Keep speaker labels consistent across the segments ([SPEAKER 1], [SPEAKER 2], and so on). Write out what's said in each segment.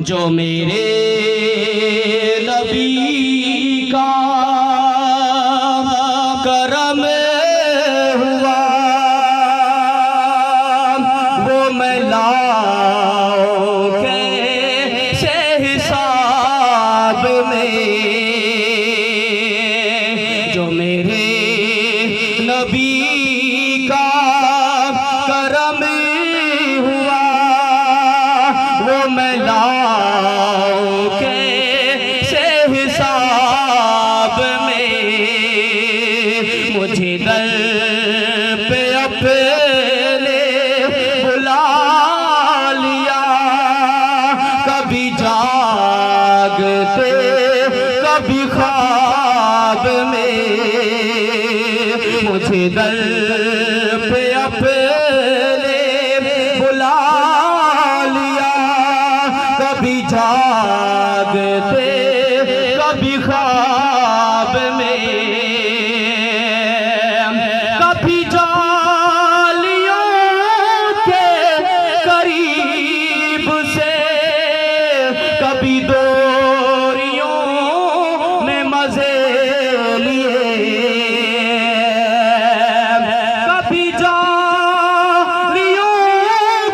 [SPEAKER 1] जो मेरे नबी का करम हुआ वो मैं लाऊं कैसे हिसाब में। जो मेरे नबी का करम हुआ वो मैं लाऊं कैसे हिसाब में। मुझे दर पे अपने बुला लिया, कभी जागते कभी ख्वाब में। मुझे दर पे अपने बुला लिया, कभी जागते कभी ख्वाब में। कभी जालियों के करीब से, कभी दोरियों में मजे लिए। कभी जालियों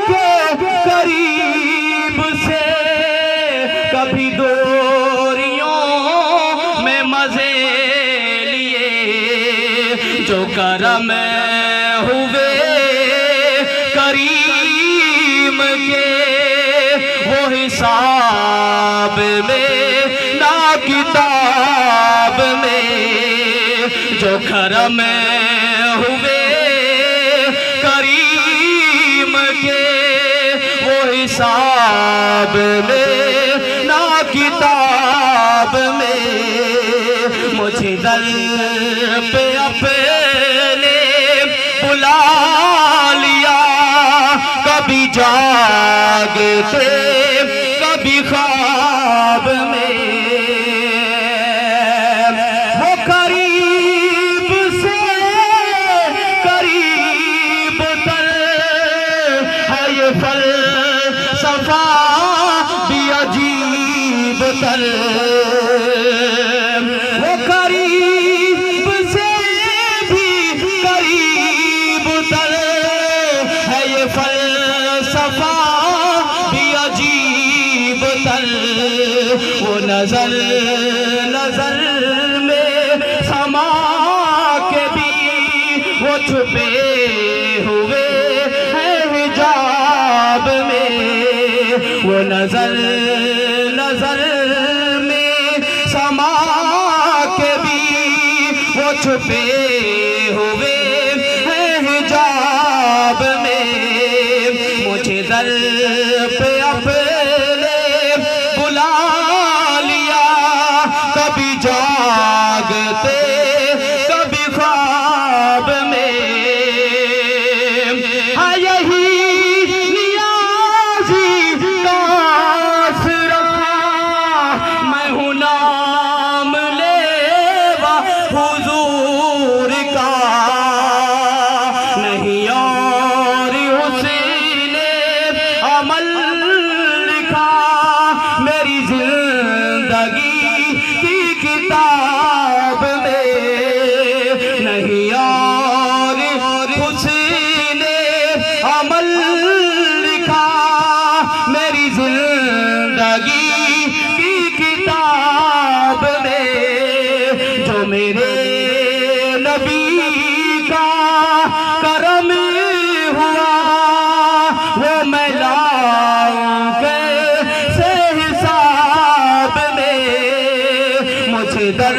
[SPEAKER 1] के करीब से, कभी दोरियों में मजे लिए। जो करम हुए करीम के वो हिसाब में ना किताब में। जो करम हुए करीम के वो हिसाब में ना किताब में। मुझे दर पे अपने बुला लिया, कभी जागते कभी ख्वाब में। वो करीब से करीब तर है ये फलसफा भी अजीब तर। वो करीब से भी करीब तर है ये फलसफा भी अजीब तर। वो नजर नजर में समा के भी वो छुपे हुए हैं हिजाब में। वो नजर नजर में समा के भी वो छुपे हुए हैं हिजाब में। मुझे दर पे अपने बुला लिया, कभी जागते कभी ख्वाब में। हाँ यही नियाज़ी का आसरा, मैं हूँ नाम लेवा हुजूर का। नहीं और हुस्ने अमल लिखा मेरी जिंदगी की किताब में। नहीं और हुस्ने अमल लिखा मेरी जिंदगी की किताब में। जो मेरे नबी का करम हुआ वो मैं लाऊं कैसे हिसाब में। मुझे दर